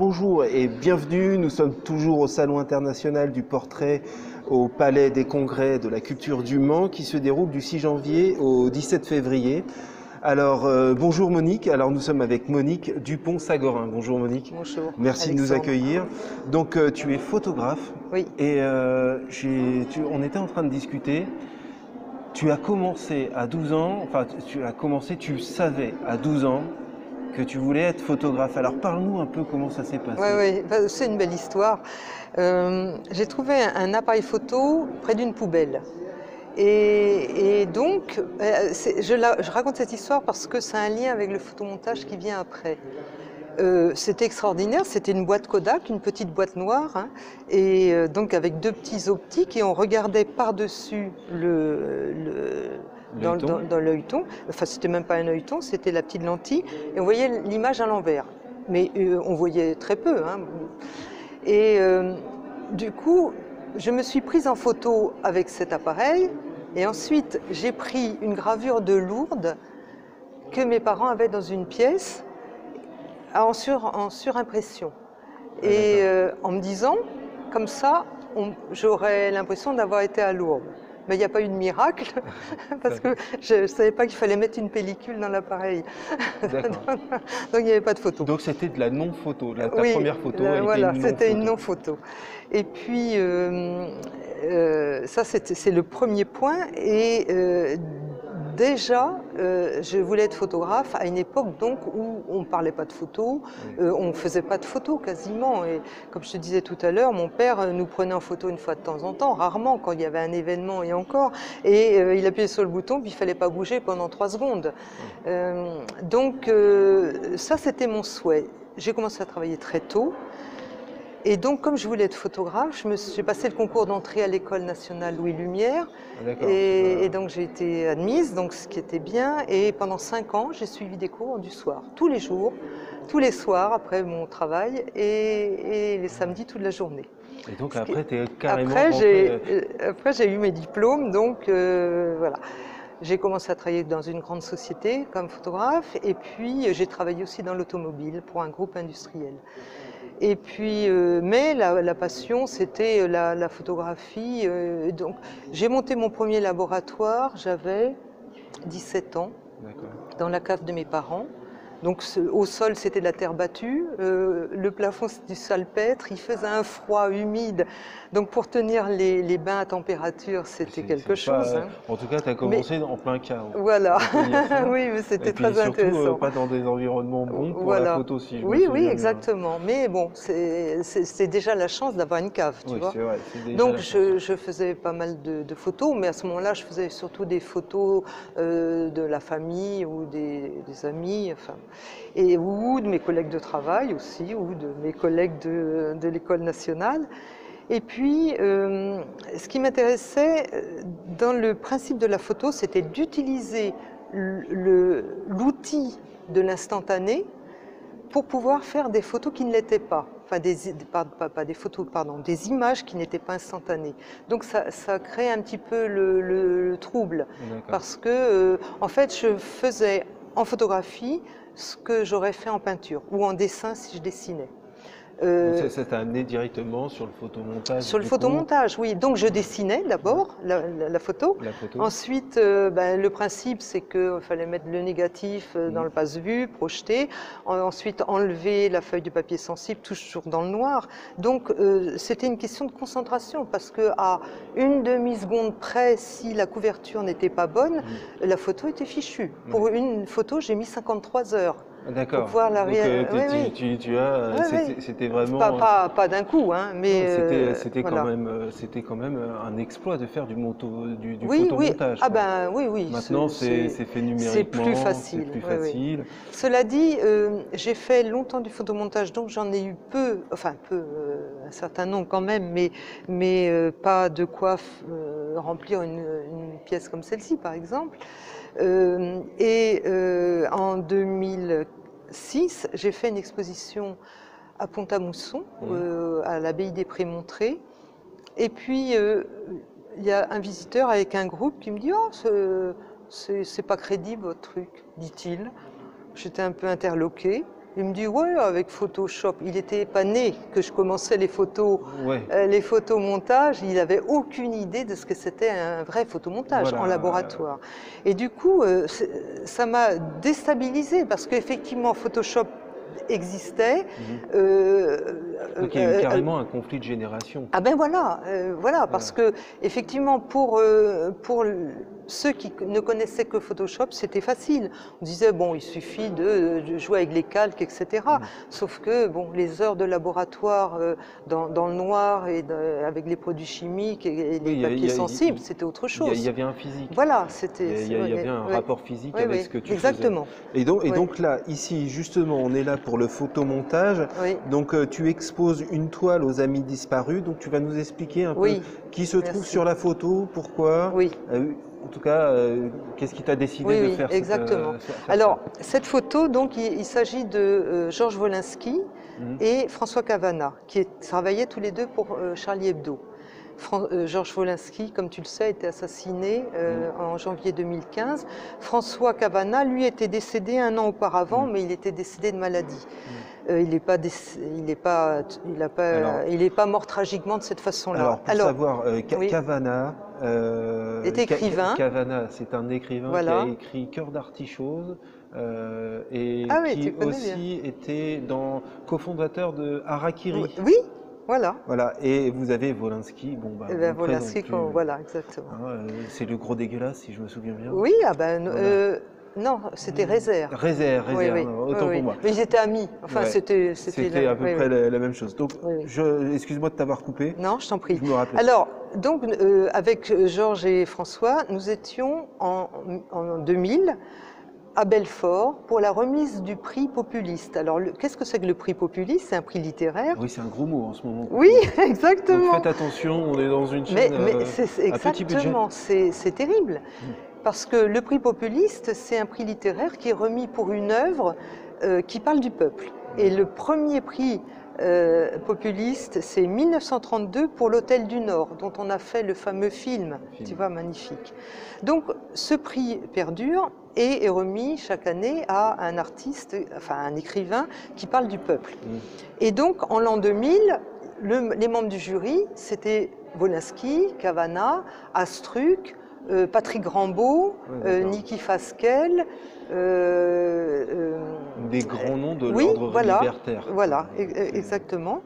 bonjour et bienvenue, nous sommes toujours au Salon international du portrait au Palais des Congrès de la Culture du Mans qui se déroule du 6 janvier au 17 février. Alors bonjour Monique, alors nous sommes avec Monique Dupont-Sagorin. Bonjour Monique. Bonjour. Merci Alexandre. de nous accueillir. Donc tu es photographe. Oui. Et on était en train de discuter. Tu as commencé à 12 ans, enfin tu savais à 12 ans que tu voulais être photographe. Alors parle-nous un peu comment ça s'est passé. Oui, c'est une belle histoire. J'ai trouvé un appareil photo près d'une poubelle. Et donc, je raconte cette histoire parce que c'est un lien avec le photomontage qui vient après. C'était extraordinaire, c'était une boîte Kodak, une petite boîte noire, hein, et donc avec deux petits optiques, et on regardait par-dessus dans l'œilleton. Enfin, c'était même pas un œilleton, c'était la petite lentille, et on voyait l'image à l'envers. Mais on voyait très peu. Hein. Et du coup, je me suis prise en photo avec cet appareil, et ensuite j'ai pris une gravure de Lourdes que mes parents avaient dans une pièce, en surimpression. Et en me disant, comme ça, j'aurais l'impression d'avoir été à Lourdes. Mais il n'y a pas eu de miracle, parce que je ne savais pas qu'il fallait mettre une pellicule dans l'appareil. Donc il n'y avait pas de photo. Donc c'était de la non-photo, ta oui, première photo voilà, c'était une non-photo. Et puis, ça c'est le premier point. Et déjà, je voulais être photographe à une époque donc où on ne parlait pas de photos, on ne faisait pas de photos quasiment. Et comme je te disais tout à l'heure, mon père nous prenait en photo une fois de temps en temps, rarement quand il y avait un événement et encore. Et il appuyait sur le bouton, puis il ne fallait pas bouger pendant 3 secondes. Donc ça, c'était mon souhait. J'ai commencé à travailler très tôt. Et donc, comme je voulais être photographe, j'ai passé le concours d'entrée à l'École nationale Louis Lumière. Et donc, j'ai été admise, donc, ce qui était bien. Et pendant 5 ans, j'ai suivi des cours du soir, tous les jours, tous les soirs, après mon travail, et les samedis, toute la journée. Et donc, après, tu es carrément Après, j'ai eu mes diplômes, donc voilà. J'ai commencé à travailler dans une grande société comme photographe, et puis j'ai travaillé aussi dans l'automobile pour un groupe industriel. Et puis, mais la passion, c'était la photographie. Donc, j'ai monté mon premier laboratoire, j'avais 17 ans, dans la cave de mes parents. Donc, au sol, c'était de la terre battue, le plafond, c'était du salpêtre, il faisait un froid humide. Donc, pour tenir les bains à température, c'était quelque chose. Hein. En tout cas, tu as commencé en plein chaos. Voilà, oui, mais c'était très intéressant. Surtout, pas dans des environnements bons pour la photo, si je me souviens Oui, bien. exactement. Mais bon, c'est déjà la chance d'avoir une cave, tu vois. Vrai, donc, je faisais pas mal de photos, mais à ce moment-là, je faisais surtout des photos de la famille ou des amis, enfin, ou de mes collègues de travail aussi, ou de mes collègues de l'École nationale. Et puis, ce qui m'intéressait dans le principe de la photo, c'était d'utiliser l'outil de l'instantané pour pouvoir faire des photos qui ne l'étaient pas. Enfin, pas des photos, pardon, des images qui n'étaient pas instantanées. Donc ça crée un petit peu le trouble. Parce que, en fait, je faisais en photographie ce que j'aurais fait en peinture ou en dessin si je dessinais. Ça t'a amené directement sur le photomontage? Sur le photomontage, oui. Donc je dessinais d'abord la photo. Ensuite, le principe, c'est qu'il fallait mettre le négatif dans le passe-vue, projeter. Ensuite, enlever la feuille de papier sensible, toujours dans le noir. Donc c'était une question de concentration, parce qu'à une demi-seconde près, si la couverture n'était pas bonne, la photo était fichue. Pour une photo, j'ai mis 53 heures. D'accord. Pour voir la c'était vraiment... Pas d'un coup, hein, mais... C'était quand même un exploit de faire du photomontage. Oui. Ah ben, oui. Maintenant, c'est fait numériquement. C'est plus facile. C'est plus facile. Cela dit, j'ai fait longtemps du photomontage, donc j'en ai eu un certain nombre quand même, mais pas de quoi remplir une pièce comme celle-ci, par exemple. En 2006, j'ai fait une exposition à Pont-à-Mousson, à l'abbaye des Prémontrés. Et puis, il y a un visiteur avec un groupe qui me dit « Oh, c'est pas crédible votre truc », dit-il. J'étais un peu interloquée. Il me dit, ouais, avec Photoshop. Il n'était pas né que je commençais les photomontages. Il n'avait aucune idée de ce que c'était un vrai photomontage en laboratoire. Et du coup, ça m'a déstabilisée parce qu'effectivement, Photoshop existait. Donc il y a eu carrément un conflit de génération. Ah ben voilà, parce que effectivement pour ceux qui ne connaissaient que Photoshop, c'était facile. On disait bon, il suffit de jouer avec les calques, etc. Sauf que bon, les heures de laboratoire dans le noir et avec les produits chimiques et les papiers sensibles, c'était autre chose. Il y avait un physique. Voilà, c'était. Il y avait un rapport physique avec ce que tu exactement. faisais. Et donc là, ici justement, on est là pour le photomontage. Donc tu exposes une toile aux amis disparus. Donc tu vas nous expliquer un peu qui se trouve sur la photo, pourquoi. En tout cas, qu'est-ce qui t'a décidé de faire exactement. Alors, cette photo, donc, il s'agit de Georges Wolinski et François Cavana, qui travaillaient tous les deux pour Charlie Hebdo. Georges Wolinski, comme tu le sais, a été assassiné en janvier 2015. François Cavana, lui, était décédé un an auparavant, mais il était décédé de maladie. Il n'est pas mort tragiquement de cette façon-là. Alors, pour savoir, Cavana était écrivain. Cavana, c'est un écrivain qui a écrit Cœur d'artichaut et qui aussi était cofondateur de Harakiri. Oui. Voilà. Et vous avez Wolinski, Wolinski, voilà, exactement. C'est le gros dégueulasse, si je me souviens bien. Oui, non, c'était Rézère. Rézère, autant pour moi. Mais ils étaient amis. Enfin, c'était à peu près la même chose. Donc, excuse-moi de t'avoir coupé. Non, je t'en prie. Je me rappelle. Alors, donc, avec Georges et François, nous étions en 2000 à Belfort pour la remise du prix populiste. Alors, qu'est-ce que c'est que le prix populiste? C'est un prix littéraire. Oui, c'est un gros mot en ce moment. Oui, exactement. Donc faites attention, on est dans une chaîne à petit budget. Exactement, c'est terrible. Parce que le prix populiste, c'est un prix littéraire qui est remis pour une œuvre qui parle du peuple. Et le premier prix populiste, c'est 1932 pour l'Hôtel du Nord, dont on a fait le fameux film, tu vois, magnifique. Donc, ce prix perdure et est remis chaque année à un artiste, enfin un écrivain qui parle du peuple. Et donc, en l'an 2000, les membres du jury, c'était Wolinski, Cavana, Astruc, Patrick Rambaud, Niki Fasquelle. Des grands noms de l'ordre libertaire. Voilà, exactement.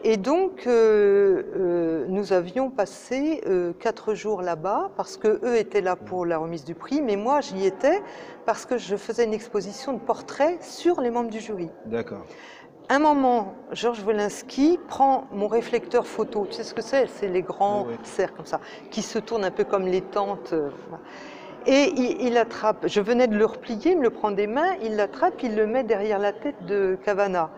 Et donc, nous avions passé 4 jours là-bas, parce qu'eux étaient là pour la remise du prix, mais moi, j'y étais parce que je faisais une exposition de portraits sur les membres du jury. D'accord. Un moment, Georges Wolinski prend mon réflecteur photo. Tu sais ce que c'est? C'est les grands cercles comme ça, qui se tournent un peu comme les tentes. Et il attrape, je venais de le replier, il me le prend des mains, il l'attrape, il le met derrière la tête de Cavana.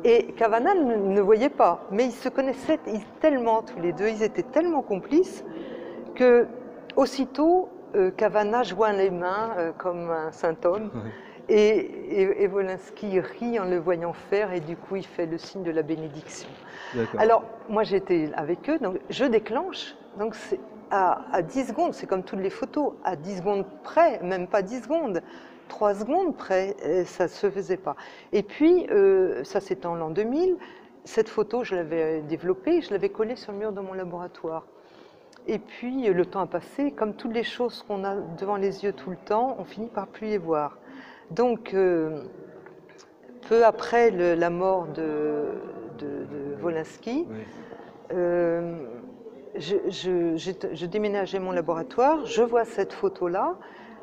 Et Cavana ne voyait pas, mais ils se connaissaient tellement tous les deux, ils étaient tellement complices que aussitôt Cavana joint les mains comme un saint homme. Et Wolinski rit en le voyant faire et du coup il fait le signe de la bénédiction. Alors moi j'étais avec eux, donc je déclenche, donc c'est à 10 secondes, c'est comme toutes les photos, à 10 secondes près, même pas 10 secondes, 3 secondes près, ça ne se faisait pas. Et puis, ça c'était en l'an 2000, cette photo je l'avais développée, je l'avais collée sur le mur de mon laboratoire. Et puis le temps a passé, comme toutes les choses qu'on a devant les yeux tout le temps, on finit par plus les voir. Donc, peu après la mort de Wolinski, je déménageais mon laboratoire, je vois cette photo-là,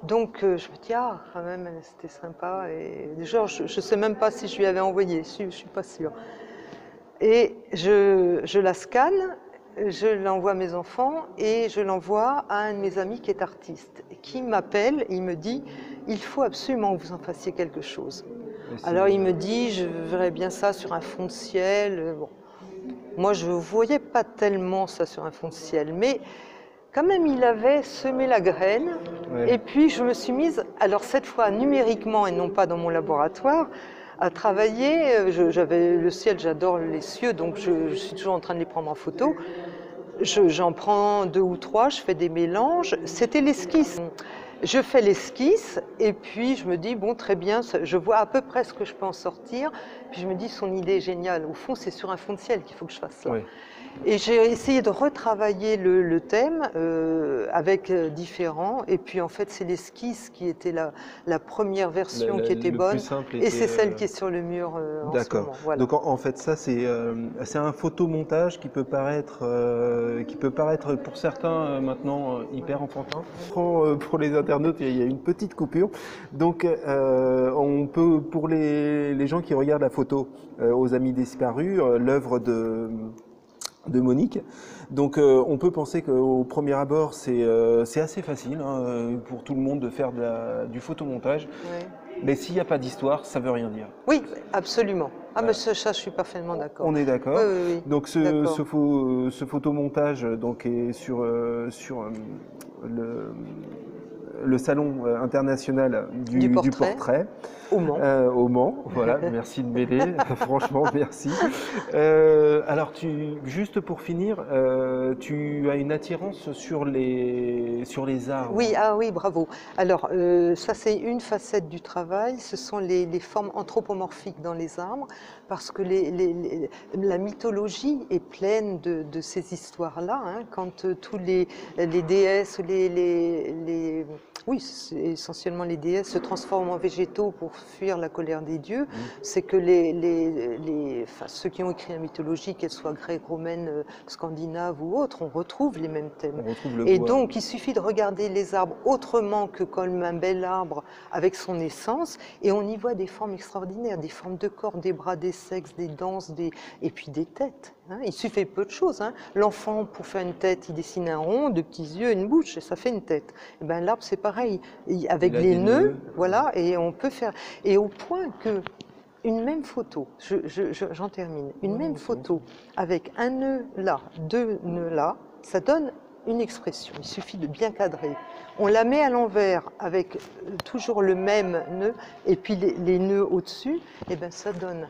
donc je me dis, ah, quand même, c'était sympa. Et genre, je ne sais même pas si je lui avais envoyé, je ne suis pas sûre. Et je la scanne, je l'envoie à mes enfants et je l'envoie à un de mes amis qui est artiste, qui m'appelle et il me dit, il faut absolument que vous en fassiez quelque chose. Alors il me dit, je verrais bien ça sur un fond de ciel. Bon. Moi, je ne voyais pas tellement ça sur un fond de ciel, mais quand même, il avait semé la graine. Et puis, je me suis mise, alors cette fois numériquement et non pas dans mon laboratoire, à travailler. J'avais le ciel, j'adore les cieux, donc je suis toujours en train de les prendre en photo. J'en prends 2 ou 3, je fais des mélanges. C'était l'esquisse. Je fais l'esquisse et puis je me dis, bon, très bien, je vois à peu près ce que je peux en sortir. Puis je me dis, son idée est géniale. Au fond, c'est sur un fond de ciel qu'il faut que je fasse ça. Oui. Et j'ai essayé de retravailler le thème avec différents. Et puis en fait, c'est l'esquisse qui était la première version qui était bonne. Et c'est celle qui est sur le mur en ce moment. D'accord. Voilà. Donc en fait, ça c'est un photomontage qui peut paraître pour certains maintenant hyper enfantin. Pour les internautes, il y a une petite coupure. Donc on peut, pour les gens qui regardent la photo aux Amis disparus, l'œuvre de Monique. Donc on peut penser qu'au premier abord c'est assez facile hein, pour tout le monde de faire du photomontage. Ouais. Mais s'il n'y a pas d'histoire, ça veut rien dire. Oui, absolument. Ah, mais ça, je suis parfaitement d'accord. On est d'accord. Oui, oui, oui. Donc ce photomontage donc, est sur le salon international du portrait. Au Mans. Au Mans, voilà, merci de m'aider, franchement, merci. Alors, juste pour finir, tu as une attirance sur les arbres. Oui, ah oui, bravo. Alors, ça c'est une facette du travail, ce sont les formes anthropomorphiques dans les arbres, parce que la mythologie est pleine de ces histoires-là, hein, quand tous les déesses, oui, essentiellement les déesses se transforment en végétaux pour fuir la colère des dieux, c'est que ceux qui ont écrit la mythologie, qu'elle soit grecque, romaine, scandinave ou autre, on retrouve les mêmes thèmes. Et donc, il suffit de regarder les arbres autrement que comme un bel arbre avec son essence, et on y voit des formes extraordinaires, des formes de corps, des bras, des sexes, des danses, et puis des têtes. Hein. Il suffit peu de choses. Hein. L'enfant, pour faire une tête, il dessine un rond, deux petits yeux, une bouche, et ça fait une tête. Et ben, l'arbre, c'est pareil. Avec les nœuds, voilà, et on peut faire... Et au point que une même photo, j'en termine, une même photo avec un nœud là, deux nœuds là, ça donne une expression. Il suffit de bien cadrer. On la met à l'envers avec toujours le même nœud et puis les nœuds au-dessus, et ben ça donne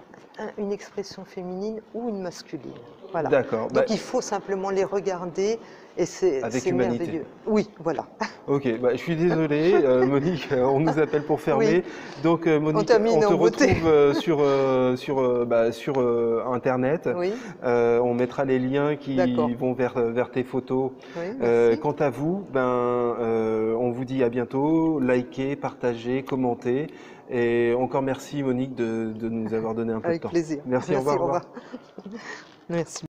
une expression féminine ou une masculine. Voilà. D'accord. Donc il faut simplement les regarder et c'est merveilleux. Oui, voilà. Ok, bah, je suis désolé, Monique, on nous appelle pour fermer. Oui. Donc Monique, on te retrouve sur Internet. Oui. On mettra les liens qui vont vers tes photos. Oui, quant à vous, on vous dit à bientôt. Likez, partagez, commentez. Et encore merci Monique de nous avoir donné un peu de temps. Avec plaisir. Merci, au revoir. Merci.